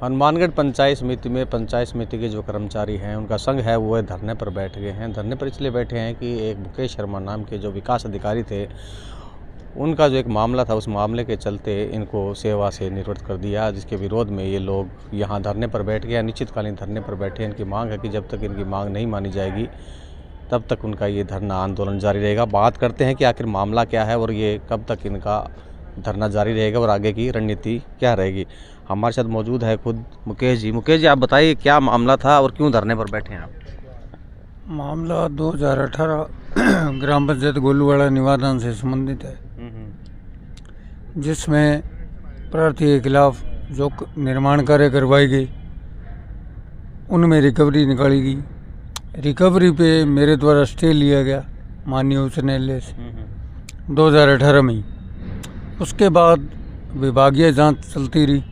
हनुमानगढ़ पंचायत समिति में पंचायत समिति के जो कर्मचारी हैं उनका संघ है वो धरने पर बैठ गए हैं। धरने पर इसलिए बैठे हैं कि एक मुकेश शर्मा नाम के जो विकास अधिकारी थे उनका जो एक मामला था उस मामले के चलते इनको सेवा से निवृत्त कर दिया, जिसके विरोध में ये लोग यहाँ धरने पर बैठ गए। अनिश्चितकालीन धरने पर बैठे। इनकी मांग है कि जब तक इनकी मांग नहीं मानी जाएगी तब तक उनका ये धरना आंदोलन जारी रहेगा। बात करते हैं कि आखिर मामला क्या है और ये कब तक इनका धरना जारी रहेगा और आगे की रणनीति क्या रहेगी। हमारे साथ मौजूद है खुद मुकेश जी। मुकेश जी, आप बताइए क्या मामला था और क्यों धरने पर बैठे हैं आप? मामला 2018 ग्राम पंचायत गोलूवाड़ा निवादान से संबंधित है, जिसमें प्रार्थी के खिलाफ जो निर्माण कार्य करवाई गई उनमें रिकवरी निकाली गई। रिकवरी पे मेरे द्वारा स्टे लिया गया माननीय उच्च न्यायालय से 2018 में ही। उसके बाद विभागीय जांच चलती रही,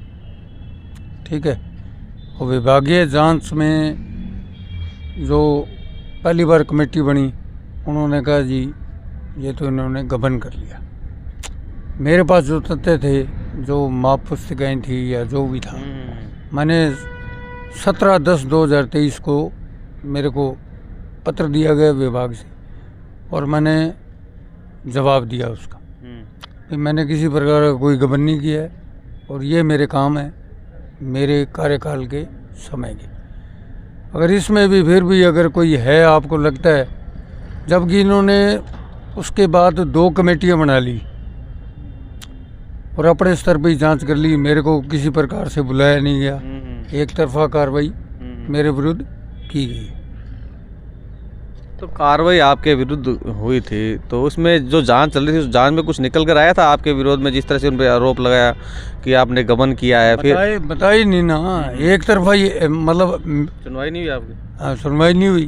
ठीक है। और विभागीय जांच में जो पहली बार कमेटी बनी उन्होंने कहा जी ये तो इन्होंने गबन कर लिया। मेरे पास जो तथ्य थे, जो माप पुस्तिकाएँ थी या जो भी था, मैंने 17/10/2023 को मेरे को पत्र दिया गया विभाग से और मैंने जवाब दिया उसका कि मैंने किसी प्रकार का कोई गबन नहीं किया है और ये मेरे काम है मेरे कार्यकाल के समय के। अगर इसमें भी फिर भी अगर कोई है आपको लगता है, जबकि इन्होंने उसके बाद 2 कमेटियां बना ली और अपने स्तर पर ही जांच कर ली, मेरे को किसी प्रकार से बुलाया नहीं गया। एक तरफा कार्रवाई मेरे विरुद्ध की गई। तो कार्रवाई आपके विरुद्ध हुई थी, तो उसमें जो जांच चल रही थी उस जांच में कुछ निकल कर आया था आपके विरोध में, जिस तरह से उन पर आरोप लगाया कि आपने गबन किया है? फिर बताई नहीं ना, एक तरफा ही मतलब सुनवाई नहीं हुई आपकी? हाँ, सुनवाई नहीं हुई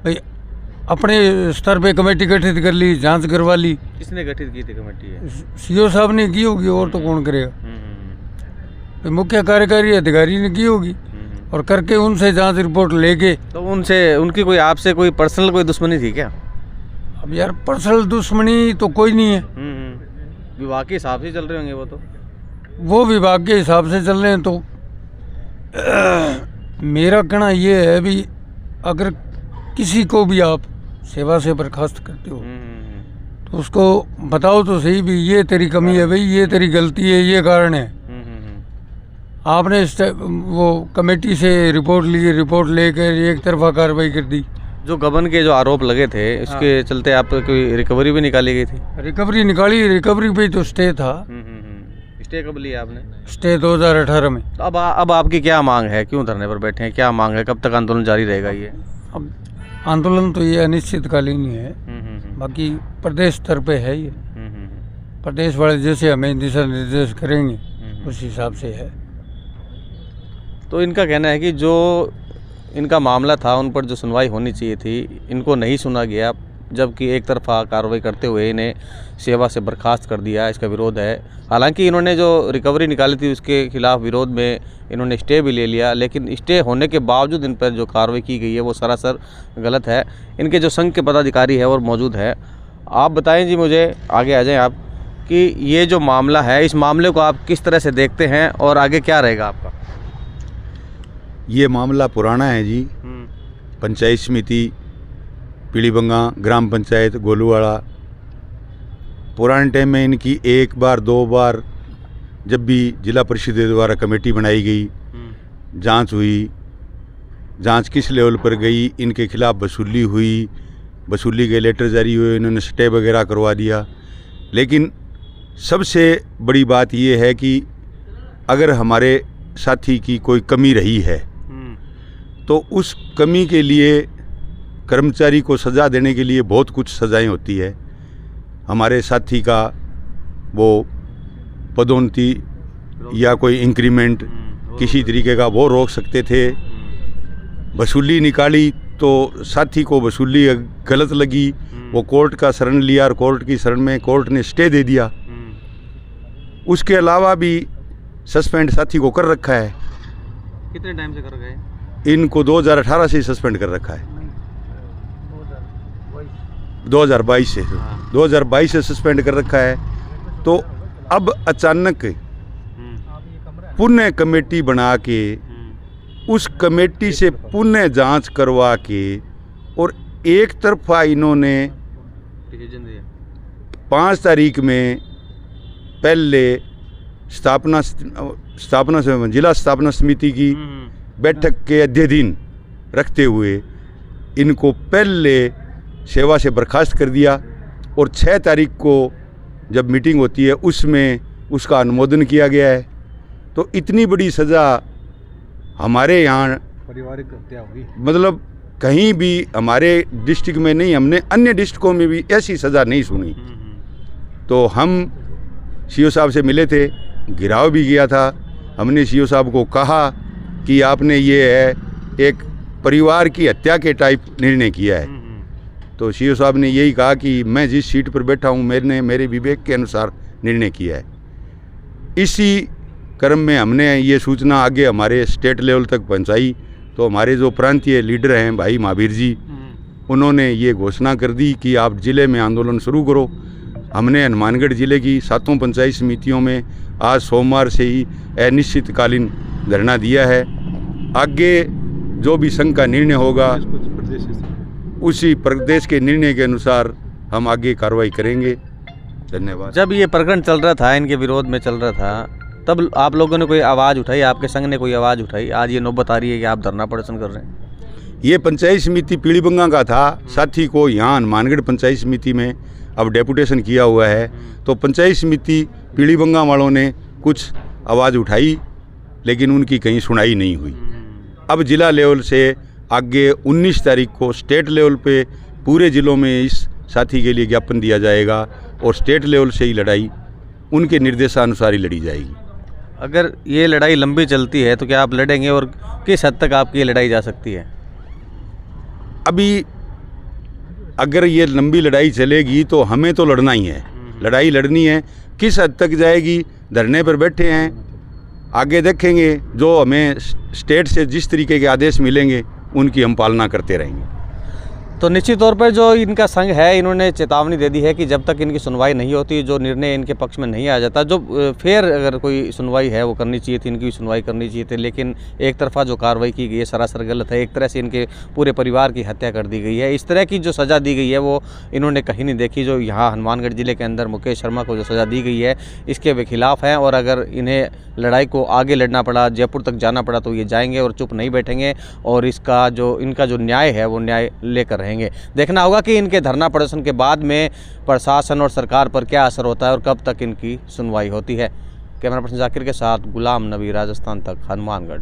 भाई। अपने स्तर पे कमेटी गठित कर ली, जांच करवा ली। किसने गठित की थी कमेटी? सीओ साहब ने की होगी, और तो कौन करेगा। मुख्य कार्यकारी अधिकारी ने की होगी और करके उनसे जांच रिपोर्ट लेके। तो उनसे उनकी कोई आपसे कोई पर्सनल कोई दुश्मनी थी क्या? अब यार पर्सनल दुश्मनी तो कोई नहीं है। विभाग के हिसाब से चल रहे होंगे वो विभाग के हिसाब से चल रहे हैं। तो मेरा कहना ये है भी, अगर किसी को भी आप सेवा से बर्खास्त करते हो तो उसको बताओ तो सही भी ये तेरी कमी है भाई, ये तेरी गलती है, ये कारण है। आपने वो कमेटी से रिपोर्ट ली, रिपोर्ट लेकर एक तरफा कार्रवाई कर दी। जो गबन के जो आरोप लगे थे उसके चलते आप कोई रिकवरी भी निकाली गई थी? रिकवरी निकाली, रिकवरी पे तो स्टे था। स्टे कब लिया आपने? स्टे 2018 में। तो अब आपकी क्या मांग है? क्यों धरने पर बैठे हैं? क्या मांग है? कब तक आंदोलन जारी रहेगा ये? अब आंदोलन तो ये अनिश्चितकालीन ही है, बाकी प्रदेश स्तर पे है ये। प्रदेश वाले जैसे हमें दिशा निर्देश करेंगे उस हिसाब से है। तो इनका कहना है कि जो इनका मामला था उन पर जो सुनवाई होनी चाहिए थी इनको नहीं सुना गया, जबकि एक तरफा कार्रवाई करते हुए इन्हें सेवा से बर्खास्त कर दिया। इसका विरोध है। हालांकि इन्होंने जो रिकवरी निकाली थी उसके खिलाफ विरोध में इन्होंने स्टे भी ले लिया, लेकिन स्टे होने के बावजूद इन पर जो कार्रवाई की गई है वो सरासर गलत है। इनके जो संघ के पदाधिकारी है और मौजूद है। आप बताएं जी, मुझे आगे आ जाएँ आप, कि ये जो मामला है इस मामले को आप किस तरह से देखते हैं और आगे क्या रहेगा आपका? ये मामला पुराना है जी। पंचायत समिति पीलीबंगा ग्राम पंचायत गोलूवाड़ा, पुराने टाइम में इनकी 1 बार 2 बार जब भी जिला परिषद द्वारा कमेटी बनाई गई, जांच हुई, जांच किस लेवल पर गई, इनके खिलाफ वसूली हुई, वसूली के लेटर जारी हुए, इन्होंने स्टे वगैरह करवा दिया। लेकिन सबसे बड़ी बात ये है कि अगर हमारे साथी की कोई कमी रही है तो उस कमी के लिए कर्मचारी को सज़ा देने के लिए बहुत कुछ सज़ाएं होती है। हमारे साथी का वो पदोन्नति या कोई इंक्रीमेंट किसी तरीके का वो रोक सकते थे। वसूली निकाली तो साथी को वसूली गलत लगी, वो कोर्ट का शरण लिया और कोर्ट की शरण में कोर्ट ने स्टे दे दिया। उसके अलावा भी सस्पेंड साथी को कर रखा है। कितने टाइम से कर गए? इनको 2018 से सस्पेंड कर रखा है। 2022 से 2022 से सस्पेंड कर रखा है। तो अब अचानक पुनः कमेटी बना के उस कमेटी से पुनः जांच करवा के और एक तरफा इन्होंने 5 तारीख में पहले स्थापना से जिला स्थापना समिति की बैठक के अध्ययन रखते हुए इनको पहले सेवा से बर्खास्त कर दिया और 6 तारीख को जब मीटिंग होती है उसमें उसका अनुमोदन किया गया है। तो इतनी बड़ी सज़ा हमारे यहाँ पारिवारिक हत्या होगी, मतलब कहीं भी हमारे डिस्ट्रिक्ट में नहीं, हमने अन्य डिस्ट्रिक्टों में भी ऐसी सज़ा नहीं सुनी। तो हम सीओ साहब से मिले थे, गिराव भी किया था। हमने सीओ साहब को कहा कि आपने ये है एक परिवार की हत्या के टाइप निर्णय किया है। तो सीओ साहब ने यही कहा कि मैं जिस सीट पर बैठा हूँ मैंने मेरे विवेक के अनुसार निर्णय किया है। इसी क्रम में हमने ये सूचना आगे हमारे स्टेट लेवल तक पहुँचाई। तो हमारे जो प्रांतीय लीडर हैं भाई महावीर जी, उन्होंने ये घोषणा कर दी कि आप ज़िले में आंदोलन शुरू करो। हमने हनुमानगढ़ ज़िले की 7 पंचायत समितियों में आज सोमवार से ही अनिश्चितकालीन धरना दिया है। आगे जो भी संघ का निर्णय होगा उसी प्रदेश के निर्णय के अनुसार हम आगे कार्रवाई करेंगे। धन्यवाद। जब ये प्रकरण चल रहा था, इनके विरोध में चल रहा था, तब आप लोगों ने कोई आवाज़ उठाई, आपके संघ ने कोई आवाज़ उठाई? आज ये नौबत आ रही है कि आप धरना प्रदर्शन कर रहे हैं। ये पंचायत समिति पीलीबंगा का था, साथी को यहाँ हनुमानगढ़ पंचायत समिति में अब डेपुटेशन किया हुआ है। तो पंचायत समिति पीलीबंगा वालों ने कुछ आवाज़ उठाई लेकिन उनकी कहीं सुनाई नहीं हुई। अब जिला लेवल से आगे 19 तारीख को स्टेट लेवल पे पूरे ज़िलों में इस साथी के लिए ज्ञापन दिया जाएगा और स्टेट लेवल से ही लड़ाई उनके निर्देशानुसार ही लड़ी जाएगी। अगर ये लड़ाई लंबी चलती है तो क्या आप लड़ेंगे और किस हद तक आपकी ये लड़ाई जा सकती है? अभी अगर ये लंबी लड़ाई चलेगी तो हमें तो लड़ना ही है, लड़ाई लड़नी है। किस हद तक जाएगी, धरने पर बैठे हैं, आगे देखेंगे। जो हमें स्टेट से जिस तरीके के आदेश मिलेंगे उनकी हम पालना करते रहेंगे। तो निश्चित तौर पर जो इनका संघ है, इन्होंने चेतावनी दे दी है कि जब तक इनकी सुनवाई नहीं होती, जो निर्णय इनके पक्ष में नहीं आ जाता, जो फेयर अगर कोई सुनवाई है वो करनी चाहिए थी, इनकी भी सुनवाई करनी चाहिए थी। लेकिन एक तरफा जो कार्रवाई की गई है सरासर गलत है। एक तरह से इनके पूरे परिवार की हत्या कर दी गई है। इस तरह की जो सज़ा दी गई है वो इन्होंने कहीं नहीं देखी। जो यहाँ हनुमानगढ़ ज़िले के अंदर मुकेश शर्मा को जो सज़ा दी गई है इसके वे खिलाफ़ हैं। और अगर इन्हें लड़ाई को आगे लड़ना पड़ा, जयपुर तक जाना पड़ा, तो ये जाएंगे और चुप नहीं बैठेंगे और इनका जो न्याय है वो न्याय लेकर रहेंगे। देखना होगा कि इनके धरना प्रदर्शन के बाद में प्रशासन और सरकार पर क्या असर होता है और कब तक इनकी सुनवाई होती है। कैमरा पर्सन जाकिर के साथ गुलाम नबी, राजस्थान तक, हनुमानगढ़।